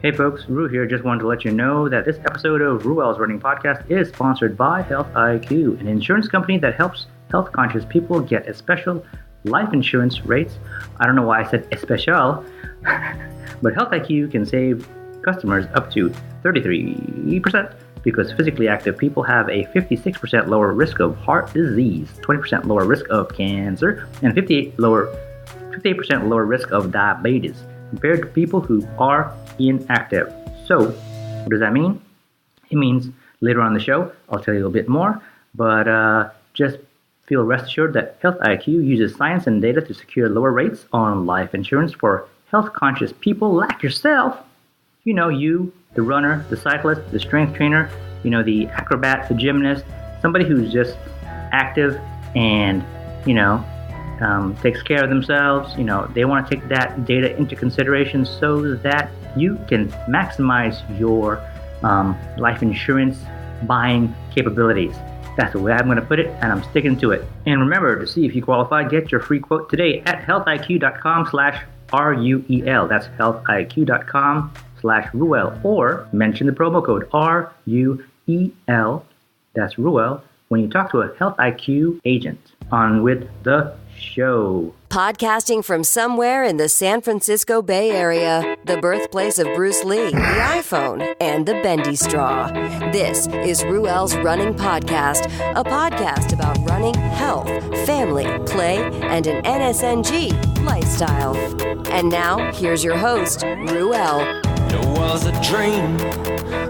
Hey folks, Ru here. Just wanted to let you know that this episode of Ruel's Running Podcast is sponsored by Health IQ, an insurance company that helps health-conscious people get a special life insurance rates. I don't know why I said especial, but Health IQ can save customers up to 33% because physically active people have a 56% lower risk of heart disease, 20% lower risk of cancer, and 58% lower risk of diabetes compared to people who are inactive. So, what does that mean? It means later on in the show, I'll tell you a little bit more, but just feel rest assured that Health IQ uses science and data to secure lower rates on life insurance for health-conscious people like yourself. You know, you, the runner, the cyclist, the strength trainer, you know, the acrobat, the gymnast, somebody who's just active and, takes care of themselves. You know, they want to take that data into consideration so that you can maximize your life insurance buying capabilities. That's the way I'm going to put it, and I'm sticking to it. And remember, to see if you qualify, get your free quote today at healthiq.com/RUEL. That's healthiq.com/Ruel. Or mention the promo code RUEL. That's Ruel when you talk to a Health IQ agent. On with the show. Podcasting from somewhere in the San Francisco Bay Area, the birthplace of Bruce Lee, the iPhone, and the bendy straw. This is Ruel's Running Podcast, a podcast about running, health, family, play, and an NSNG lifestyle. And now, here's your host, Ruel. It was a dream,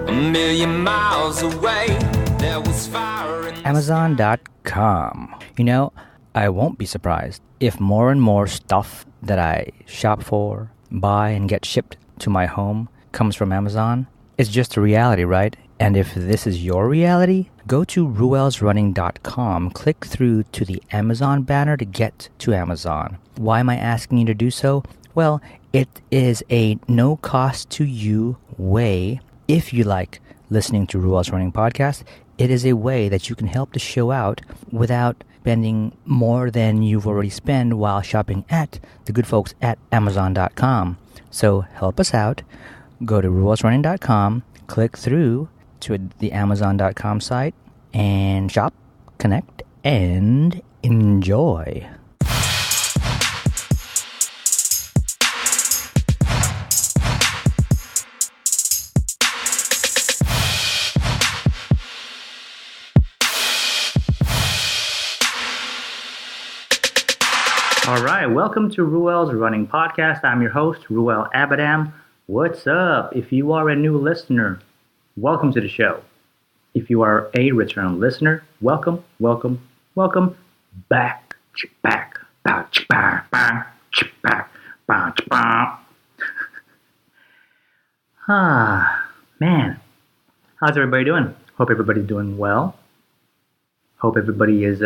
a million miles away. There was fire in Amazon.com. You know, I won't be surprised if more and more stuff that I shop for, buy, and get shipped to my home comes from Amazon. It's just a reality, right? And if this is your reality, go to ruelsrunning.com, click through to the Amazon banner to get to Amazon. Why am I asking you to do so? Well, it is a no-cost-to-you way. If you like listening to Ruel's Running Podcast, it is a way that you can help the show out without spending more than you've already spent while shopping at the good folks at Amazon.com. So help us out. Go to ruelsrunning.com, click through to the Amazon.com site, and shop, connect, and enjoy. All right, welcome to Ruel's Running Podcast. I'm your host, Ruel Abadam. What's up? If you are a new listener, welcome to the show. If you are a return listener, welcome back. Man, how's everybody doing? Hope everybody's doing well. Hope everybody is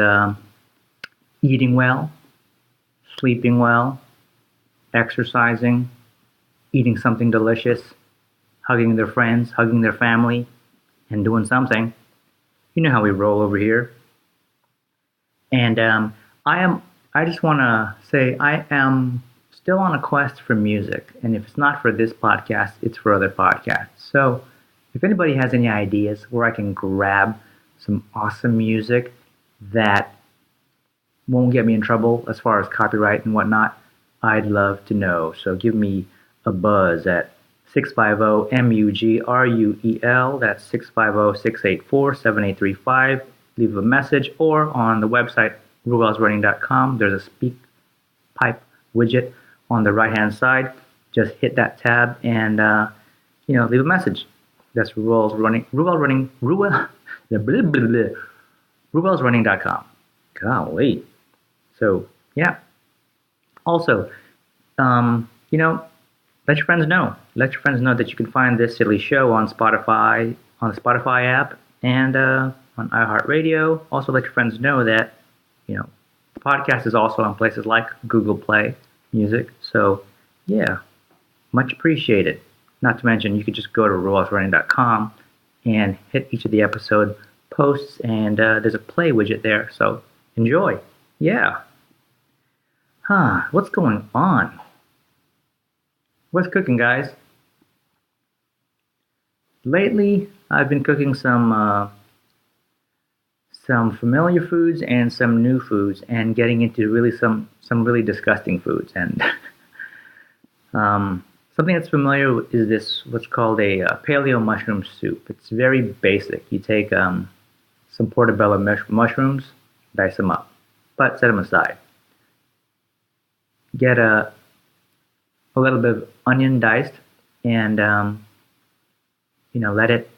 eating well, sleeping well, exercising, eating something delicious, hugging their friends, hugging their family, and doing something. You know how we roll over here. And I just want to say I am still on a quest for music. And if it's not for this podcast, it's for other podcasts. So if anybody has any ideas where I can grab some awesome music that won't get me in trouble as far as copyright and whatnot, I'd love to know. So give me a buzz at 650-MUGRUEL. That's 650-684-7835. Leave a message, or on the website ruelsrunning.com. There's a speak pipe widget on the right-hand side. Just hit that tab and leave a message. That's ruelsrunning.com. Golly. So, yeah. Also, let your friends know. Let your friends know that you can find this silly show on Spotify, on the Spotify app, and on iHeartRadio. Also, let your friends know that, the podcast is also on places like Google Play Music. So, yeah, much appreciated. Not to mention, you could just go to ruelsrunning.com and hit each of the episode posts, and there's a play widget there. So, enjoy. Yeah. What's going on? What's cooking, guys? lately, I've been cooking some familiar foods and some new foods, and getting into really some really disgusting foods. And something that's familiar is this what's called a paleo mushroom soup. It's very basic. You take some portobello mushrooms, dice them up, but set them aside. Get a little bit of onion diced, and let it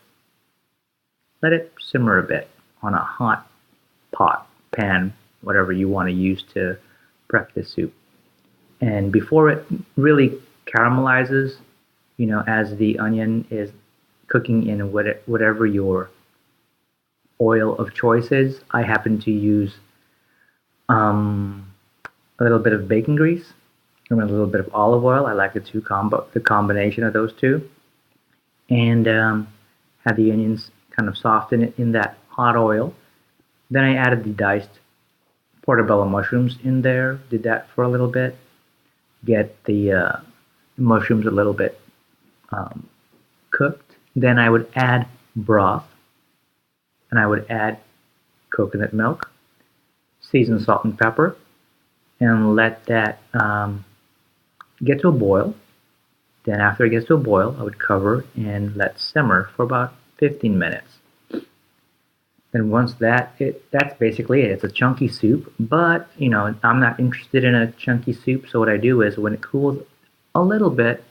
simmer a bit on a hot pot, pan, whatever you want to use to prep this soup. And before it really caramelizes, as the onion is cooking in whatever your oil of choice is, I happen to use a little bit of bacon grease and a little bit of olive oil. I like the combination of those two, and have the onions kind of soften in that hot oil. Then I added the diced portobello mushrooms in there. Did that for a little bit. Get the mushrooms a little bit cooked. Then I would add broth, and I would add coconut milk, seasoned salt and pepper, and let that get to a boil. Then after it gets to a boil, I would cover and let simmer for about 15 minutes. Then once that's basically it. It's a chunky soup, but I'm not interested in a chunky soup. So what I do is when it cools a little bit,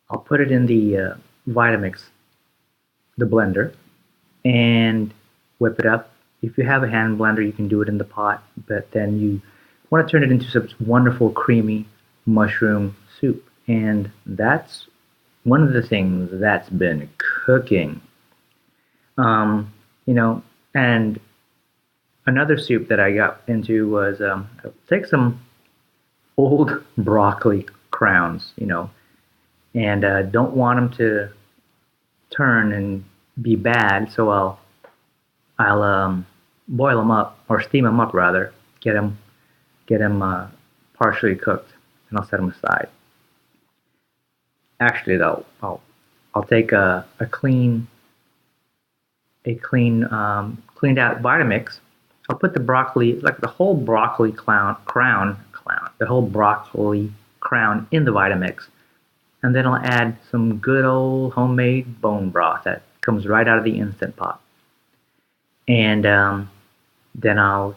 I'll put it in the Vitamix, the blender, and whip it up. If you have a hand blender, you can do it in the pot, but then you want to turn it into some wonderful creamy mushroom soup. And that's one of the things that's been cooking. And another soup that I got into was take some old broccoli crowns, and don't want them to turn and be bad, so I'll boil them up, or steam them up rather, get them partially cooked, and I'll set them aside. Actually, though, I'll take a cleaned out Vitamix. I'll put the broccoli, like the whole broccoli crown in the Vitamix, and then I'll add some good old homemade bone broth that comes right out of the Instant Pot, and then I'll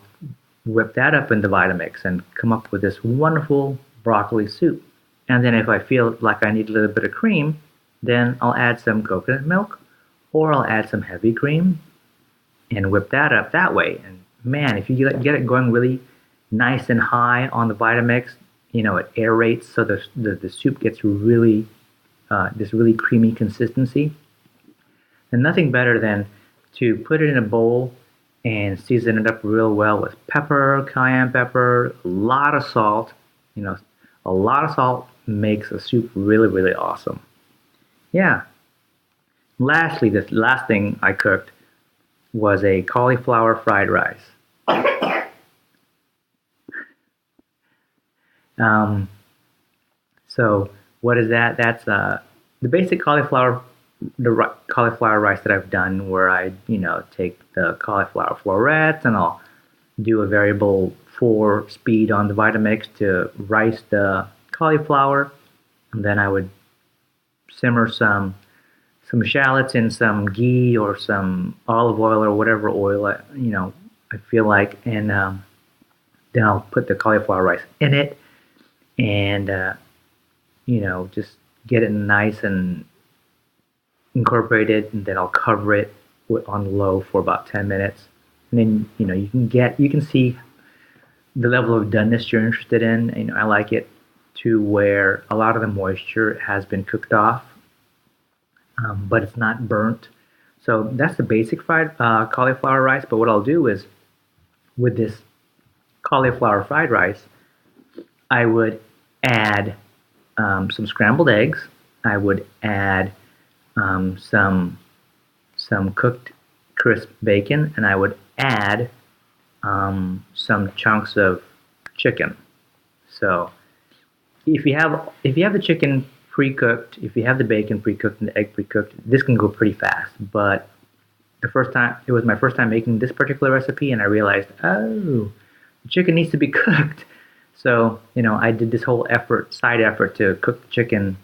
whip that up in the Vitamix and come up with this wonderful broccoli soup. And then if I feel like I need a little bit of cream, then I'll add some coconut milk, or I'll add some heavy cream and whip that up that way. And man, if you get it going really nice and high on the Vitamix, it aerates, so the soup gets really this really creamy consistency. And nothing better than to put it in a bowl and season it up real well with pepper, cayenne pepper, a lot of salt. A lot of salt makes a soup really, really awesome. Yeah. Lastly, the last thing I cooked was a cauliflower fried rice. So what is that? That's the basic cauliflower rice that I've done, where I take the cauliflower florets and I'll do a variable 4 speed on the Vitamix to rice the cauliflower, and then I would simmer some shallots in some ghee or some olive oil or whatever oil I feel like, and then I'll put the cauliflower rice in it, and just get it nice and incorporated, and then I'll cover it on low for about 10 minutes, and then you can see the level of doneness you're interested in. I like it to where a lot of the moisture has been cooked off, but it's not burnt. So that's the basic fried cauliflower rice. But what I'll do is, with this cauliflower fried rice, I would add some scrambled eggs. I would add some cooked crisp bacon, and I would add some chunks of chicken. So if you have the chicken pre-cooked, if you have the bacon pre-cooked and the egg pre-cooked, this can go pretty fast. But it was my first time making this particular recipe, and I realized, oh, the chicken needs to be cooked. So, I did this whole side effort to cook the chicken,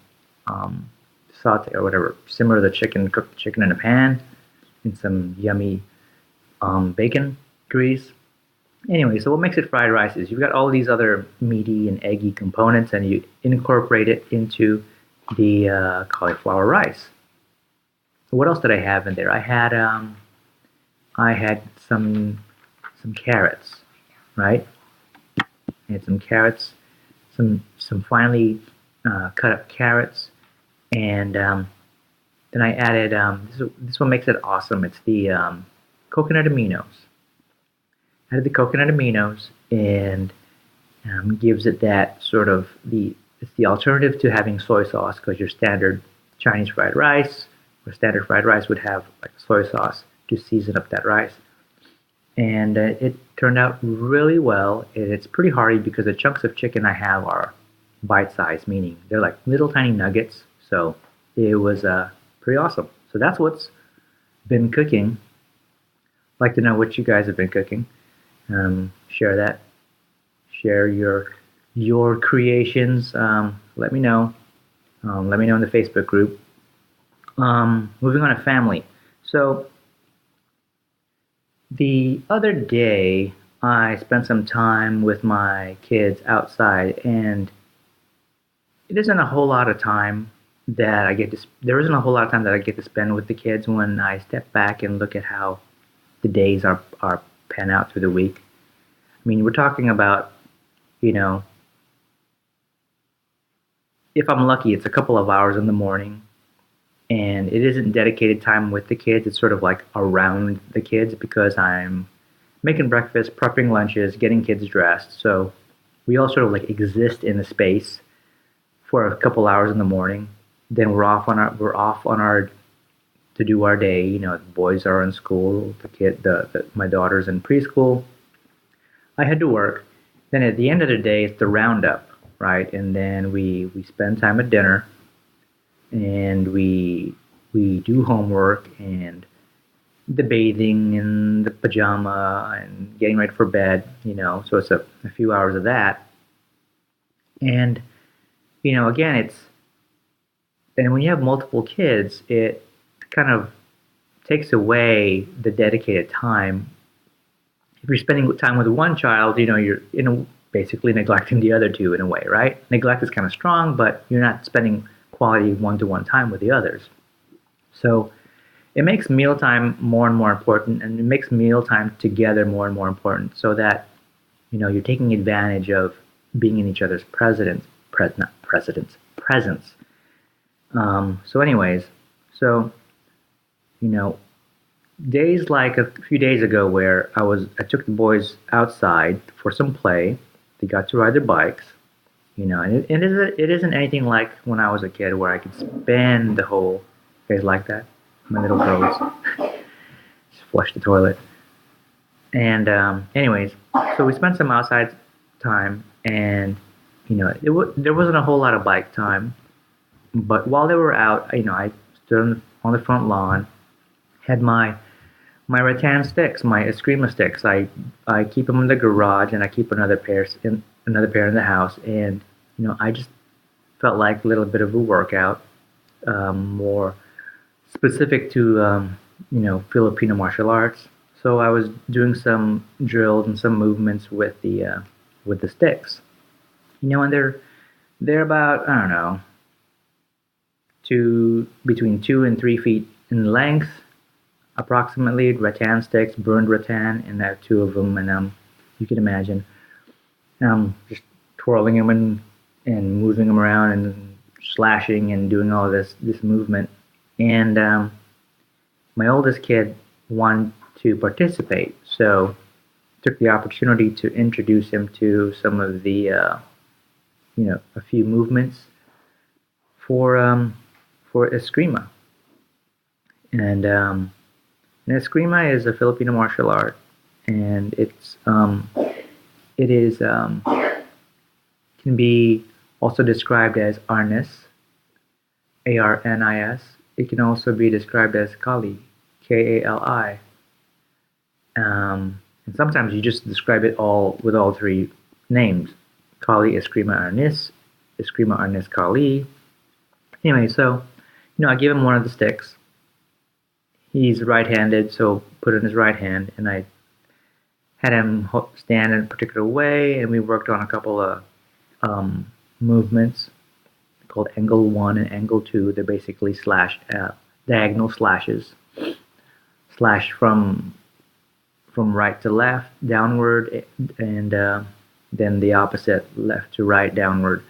saute or whatever, simmer the chicken, cook the chicken in a pan in some yummy bacon grease. Anyway, so what makes it fried rice is you've got all these other meaty and eggy components, and you incorporate it into the cauliflower rice. So what else did I have in there? I had some carrots, right? I had some carrots, some finely cut up carrots, and then I added this one makes it awesome. It's the coconut aminos. Added the coconut aminos, and gives it that sort of it's the alternative to having soy sauce, because your standard Chinese fried rice or standard fried rice would have like soy sauce to season up that rice. And it turned out really well. It's pretty hearty because the chunks of chicken I have are bite-sized, meaning they're like little tiny nuggets. So it was pretty awesome. So that's what's been cooking. I'd like to know what you guys have been cooking. Share that. Share your creations. Let me know. Let me know in the Facebook group. Moving on to family. So the other day, I spent some time with my kids outside, and it isn't a whole lot of time that I get to. There isn't a whole lot of time that I get to spend with the kids when I step back and look at how the days are pan out through the week. I mean, we're talking about, if I'm lucky, it's a couple of hours in the morning, and it isn't dedicated time with the kids. It's sort of like around the kids, because I'm making breakfast, prepping lunches, getting kids dressed. So we all sort of like exist in the space for a couple hours in the morning. Then we're off on our to do our day. The boys are in school, my daughter's in preschool. I had to work. Then at the end of the day, it's the roundup, right? And then we spend time at dinner, and we do homework and the bathing and the pajama and getting ready for bed. So it's a few hours of that. And again, and when you have multiple kids, it kind of takes away the dedicated time. If you're spending time with one child, you're basically neglecting the other two in a way, right? Neglect is kind of strong, but you're not spending quality one-to-one time with the others. So it makes mealtime more and more important, and it makes mealtime together more and more important, so that you're taking advantage of being in each other's presence. Days like a few days ago where I took the boys outside for some play. They got to ride their bikes, and it isn't anything like when I was a kid where I could spend the whole. You guys like that? My little girls just flush the toilet. And anyways, so we spent some outside time, and there wasn't a whole lot of bike time. But while they were out, I stood on the front lawn, had my rattan sticks, my Eskrima sticks. I keep them in the garage, and I keep another pair in the house. And I just felt like a little bit of a workout, more specific to Filipino martial arts. So I was doing some drills and some movements with the sticks. And they're about, I don't know, between 2 and 3 feet in length, approximately. Rattan sticks, burned rattan, and I have 2 of them. And you can imagine, just twirling them and moving them around and slashing and doing all this movement. And my oldest kid wanted to participate, so took the opportunity to introduce him to some of the a few movements for Eskrima. And Eskrima is a Filipino martial art, and it can be also described as arnis, ARNIS. It can also be described as Kali, Kali. And sometimes you just describe it all with all three names. Kali Eskrima Arnis, Eskrima Arnis Kali. Anyway, so, I give him one of the sticks. He's right-handed, so put it in his right hand, and I had him stand in a particular way, and we worked on a couple of movements called angle 1 and angle 2. They're basically diagonal slashes. Slash from right to left, downward, and then the opposite, left to right, downward.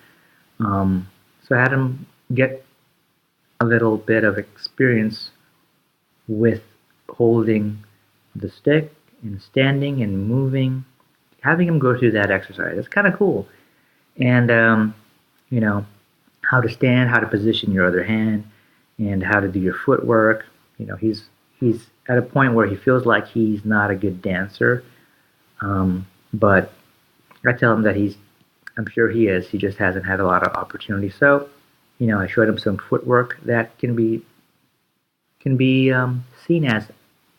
So I had him get a little bit of experience with holding the stick and standing and moving, having him go through that exercise. It's kind of cool. And, how to stand, how to position your other hand, and how to do your footwork. He's at a point where he feels like he's not a good dancer, but I tell him that I'm sure he is. He just hasn't had a lot of opportunity. So, I showed him some footwork that can be seen as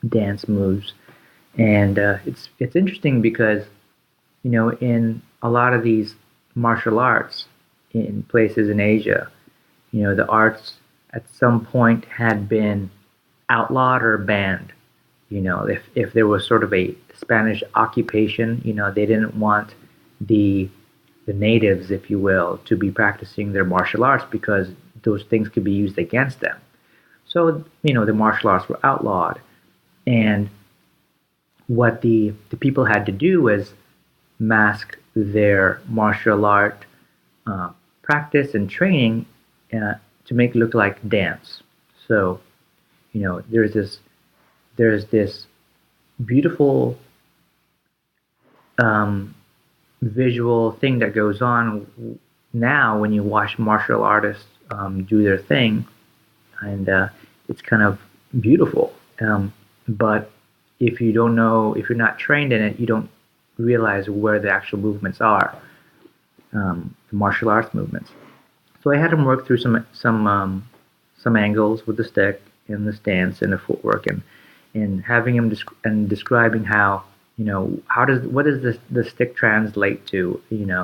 dance moves, and it's interesting because, in a lot of these martial arts in places in Asia, the arts at some point had been outlawed or banned. If there was sort of a Spanish occupation, they didn't want the natives, if you will, to be practicing their martial arts because those things could be used against them. So, the martial arts were outlawed. And what the people had to do was mask their martial art practice and training to make it look like dance. So, there's this beautiful visual thing that goes on now when you watch martial artists do their thing, and it's kind of beautiful. But if you don't know, if you're not trained in it, you don't realize where the actual movements are, the martial arts movements. So I had him work through some angles with the stick and the stance and the footwork, and having him describing how, what does the stick translate to,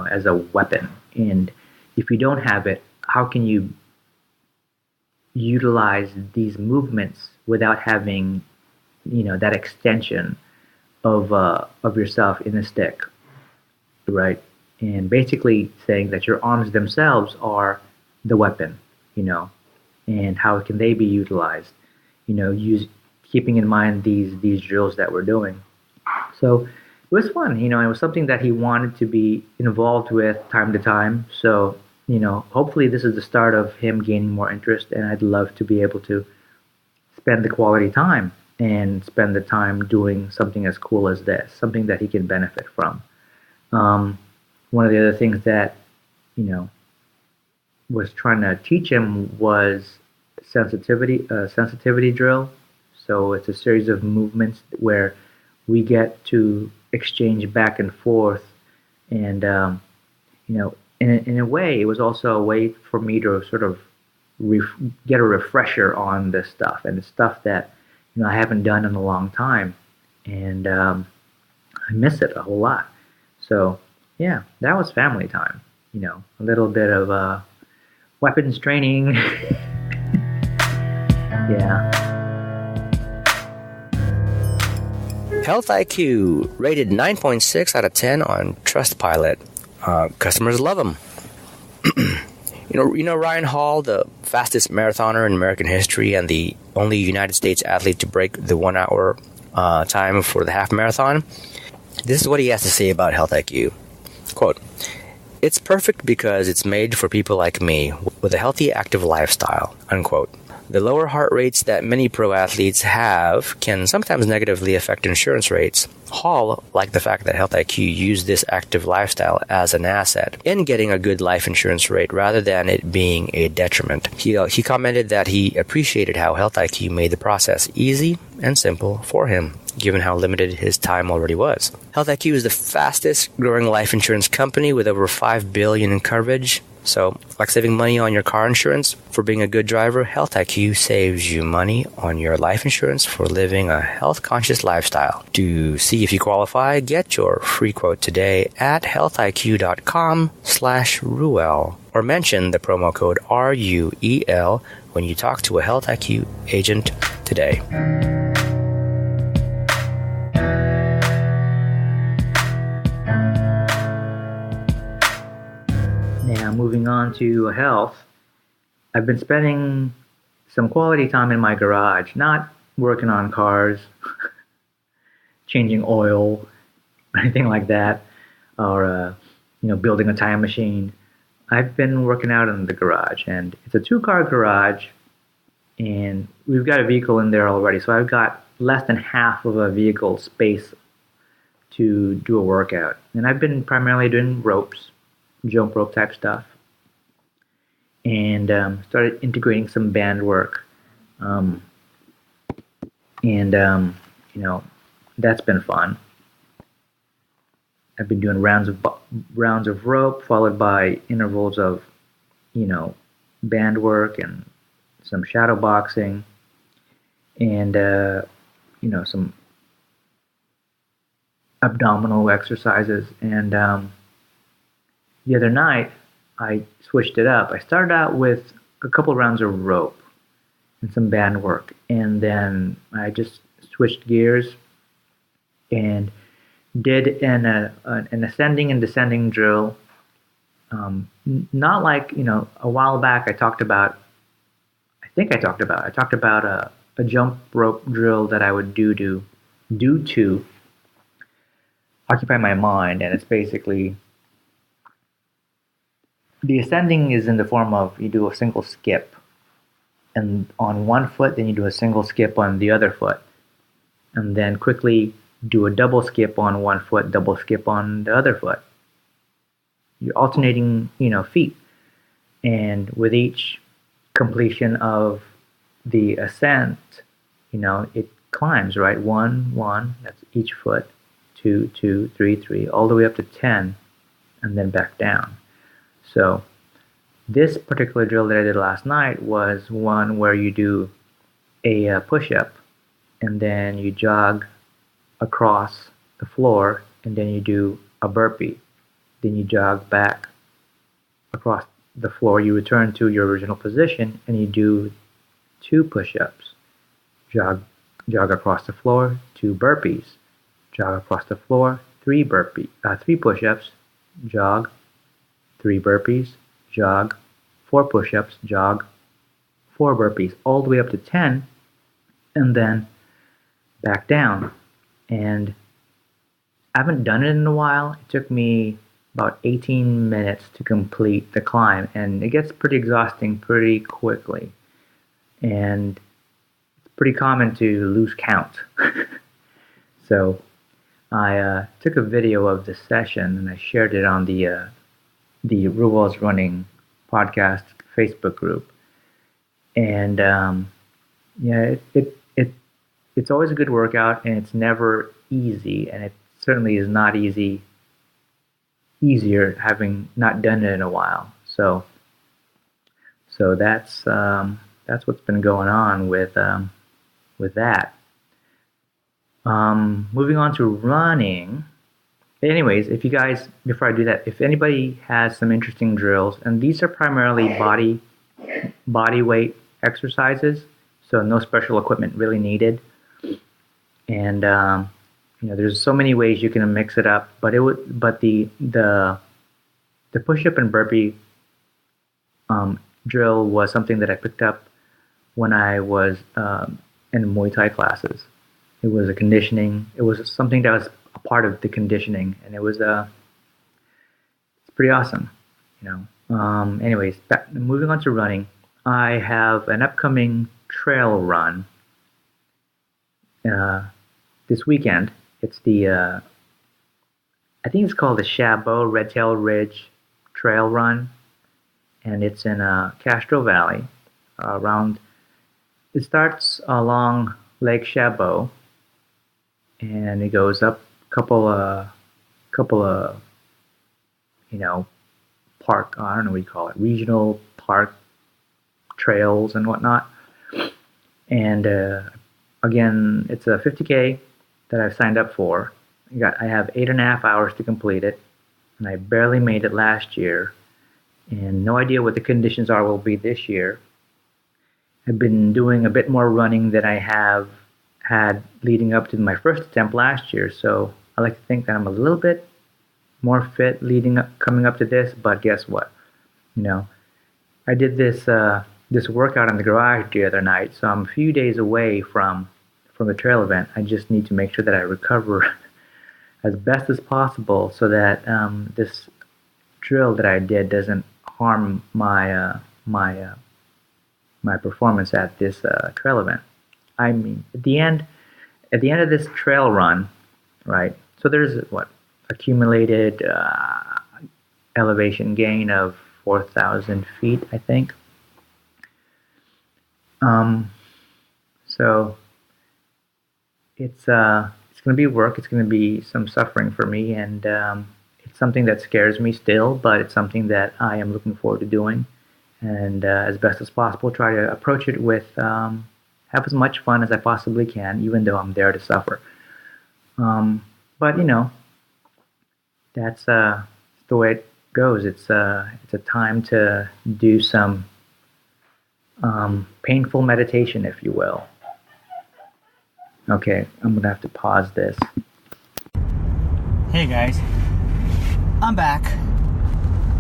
as a weapon, and if you don't have it, how can you utilize these movements without having, that extension of yourself in the stick, right? And basically saying that your arms themselves are the weapon, and how can they be utilized, keeping in mind these drills that we're doing. So it was fun, it was something that he wanted to be involved with time to time. So, hopefully this is the start of him gaining more interest, and I'd love to be able to spend the quality time and spend the time doing something as cool as this, something that he can benefit from. One of the other things that, was trying to teach him was sensitivity drill. So it's a series of movements where we get to exchange back and forth, and in a way, it was also a way for me to sort of get a refresher on this stuff, and the stuff that I haven't done in a long time, and I miss it a whole lot. So yeah, that was family time. A little bit of weapons training. Yeah. Health IQ rated 9.6 out of 10 on Trustpilot. Customers love them. Ryan Hall, the fastest marathoner in American history and the only United States athlete to break the 1 hour time for the half marathon. This is what he has to say about Health IQ. Quote, "It's perfect because it's made for people like me with a healthy, active lifestyle," unquote. The lower heart rates that many pro athletes have can sometimes negatively affect insurance rates. Hall liked the fact that Health IQ used this active lifestyle as an asset in getting a good life insurance rate rather than it being a detriment. He commented that he appreciated how Health IQ made the process easy and simple for him, given how limited his time already was. Health IQ is the fastest growing life insurance company with over $5 billion in coverage. So, like saving money on your car insurance for being a good driver, Health IQ saves you money on your life insurance for living a health-conscious lifestyle. To see if you qualify, get your free quote today at healthiq.com/Ruel or mention the promo code RUEL when you talk to a Health IQ agent today. Now, moving on to health, I've been spending some quality time in my garage, not working on cars, changing oil, anything like that, or building a time machine. I've been working out in the garage, and it's a 2-car garage, and we've got a vehicle in there already, so I've got less than half of a vehicle space to do a workout. And I've been primarily doing ropes, jump rope type stuff, and started integrating some band work, that's been fun. I've been doing rounds of rope followed by intervals of band work and some shadow boxing and some abdominal exercises. And the other night I switched it up. I started out with a couple rounds of rope and some band work, and then I just switched gears and did an ascending and descending drill. Not like, a while back I talked about a jump rope drill that I would do to occupy my mind, and it's basically, the ascending is in the form of you do a single skip and on one foot, then you do a single skip on the other foot, and then quickly do a double skip on one foot, double skip on the other foot. You're alternating, feet. And with each completion of the ascent, it climbs, right? 1, 1, that's each foot, 2, 2, 3, 3, all the way up to 10, and then back down. So this particular drill that I did last night was one where you do a push-up, and then you jog across the floor, and then you do a burpee. Then you jog back across the floor, you return to your original position, and you do 2 push-ups. Jog across the floor, 2 burpees. Jog across the floor, 3 push-ups. Jog, 3 burpees. Jog, 4 push-ups. Jog, 4 burpees, all the way up to 10, and then back down. And I haven't done it in a while. It took me about 18 minutes to complete the climb, and it gets pretty exhausting pretty quickly. And it's pretty common to lose count. So I took a video of the session and I shared it on the Ruel's Running podcast Facebook group. And it's always a good workout, and it's never easy, and it certainly is not easier having not done it in a while. So that's what's been going on with that. Moving on to running. Anyways, if you guys, before I do that, if anybody has some interesting drills, and these are primarily body weight exercises, so no special equipment really needed. And there's so many ways you can mix it up, but the push-up and burpee drill was something that I picked up when I was in Muay Thai classes. It was it was something that was a part of the conditioning, and it's pretty awesome, Anyways, moving on to running, I have an upcoming trail run this weekend. It's I think it's called the Chabot Red Tail Ridge Trail Run, and it's in Castro Valley. It starts along Lake Chabot, and it goes up a couple of park, I don't know what you call it, regional park trails and whatnot. And again, it's a 50K that I've signed up for. I have 8.5 hours to complete it, and I barely made it last year, and no idea what the conditions will be this year. I've been doing a bit more running than I have had leading up to my first attempt last year, so I like to think that I'm a little bit more fit coming up to this. But guess what? I did this workout in the garage the other night, so I'm a few days away from the trail event. I just need to make sure that I recover as best as possible so that this drill that I did doesn't harm my performance at this trail event. I mean, at the end of this trail run, right? So there's accumulated elevation gain of 4,000 feet, I think. So it's going to be work. It's going to be some suffering for me, and it's something that scares me still, but it's something that I am looking forward to doing, and as best as possible, try to approach it with have as much fun as I possibly can, even though I'm there to suffer. But that's the way it goes. It's a time to do some painful meditation, if you will. Okay, I'm gonna have to pause this. Hey guys, I'm back.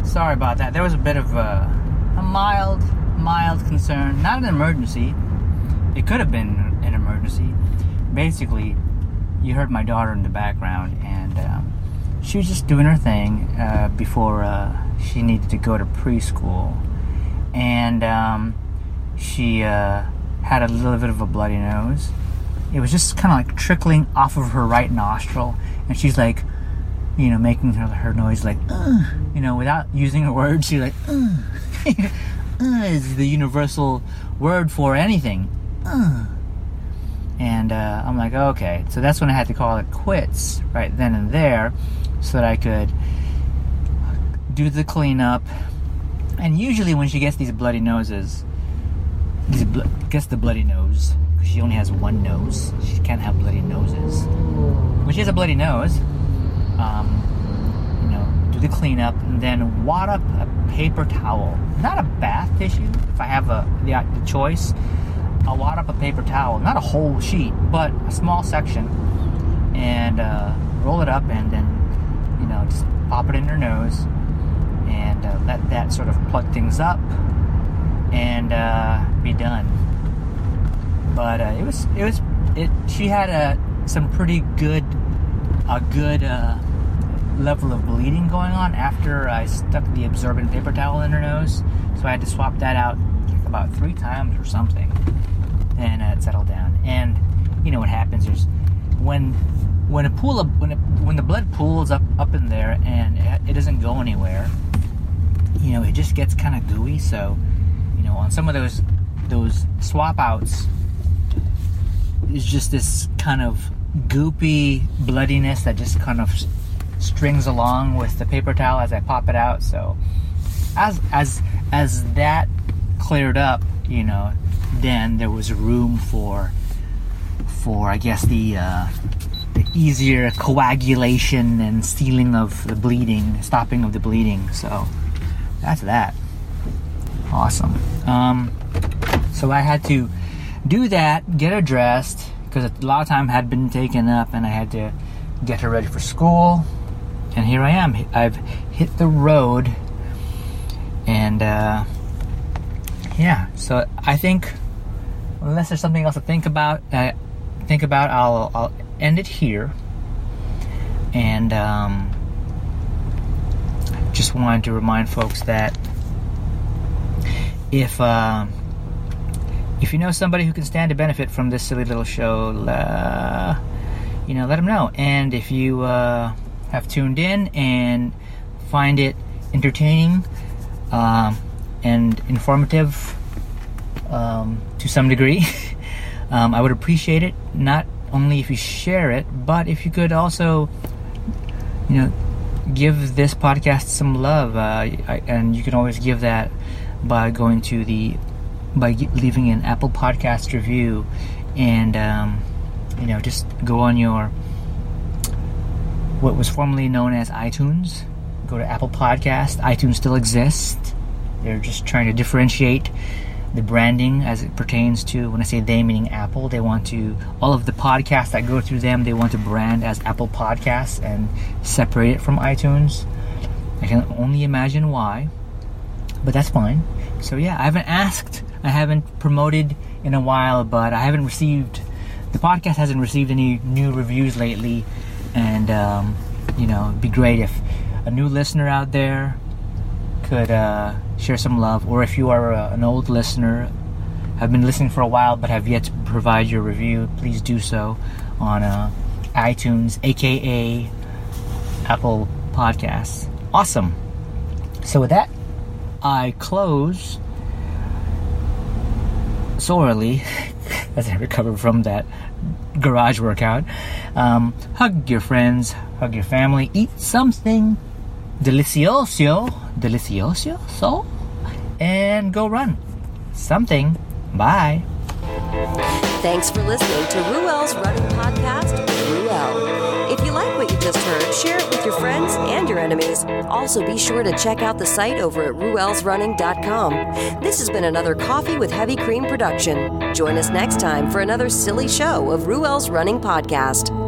Sorry about that. There was a bit of a mild concern. Not an emergency. It could have been an emergency. Basically, you heard my daughter in the background, and she was just doing her thing before she needed to go to preschool, and she had a little bit of a bloody nose. It was just kind of like trickling off of her right nostril, and she's like, making her noise like, without using a word. She's like, is the universal word for anything. And I'm like, okay. So that's when I had to call it quits right then and there, so that I could do the cleanup. And usually when she gets these bloody noses, gets the bloody nose, because she only has one nose. She can't have bloody noses. When she has a bloody nose, do the cleanup, and then wad up a paper towel. Not a bath tissue. If I have the choice, I'll wad up a paper towel. Not a whole sheet, but a small section, and roll it up, and then just pop it in her nose, and let that sort of plug things up, and be done. But she had some pretty good level of bleeding going on after I stuck the absorbent paper towel in her nose, so I had to swap that out about 3 times or something, and it settled down. And what happens is when the blood pools up in there and it doesn't go anywhere, it just gets kind of gooey. So on some of those swap outs, it's just this kind of goopy bloodiness that just kind of strings along with the paper towel as I pop it out. So as that cleared up, then there was room for I guess the easier coagulation and stopping of the bleeding. So that's that. Awesome. So I had to do that, get her dressed, because a lot of time had been taken up, and I had to get her ready for school. And here I am. I've hit the road, and so I think, unless there's something else to think about, I'll end it here. And just wanted to remind folks that if you know somebody who can stand to benefit from this silly little show, let them know. And if you have tuned in and find it entertaining and informative to some degree, I would appreciate it, not only if you share it, but if you could also give this podcast some love, and you can always give that by going to leaving an Apple Podcast review, and just go on your what was formerly known as iTunes. Go to Apple Podcast. iTunes still exists. They're just trying to differentiate the branding as it pertains to, when I say they, meaning Apple. They want to, all of the podcasts that go through them, they want to brand as Apple Podcasts and separate it from iTunes. I can only imagine why, but that's fine. So yeah, I haven't promoted in a while, but the podcast hasn't received any new reviews lately, and it'd be great if a new listener out there could share some love, or if you are an old listener, have been listening for a while but have yet to provide your review, please do so on iTunes, aka Apple Podcasts. Awesome. So with that, I close so early as I recover from that garage workout. Hug your friends, hug your family, eat something delicioso, and go run something. Bye. Thanks for listening to Ruel's Running Podcast with Ruel. If you like what you just heard, share it with your friends and your enemies. Also, be sure to check out the site over at ruelsrunning.com. This has been another Coffee with Heavy Cream production. Join us next time for another silly show of Ruel's Running Podcast.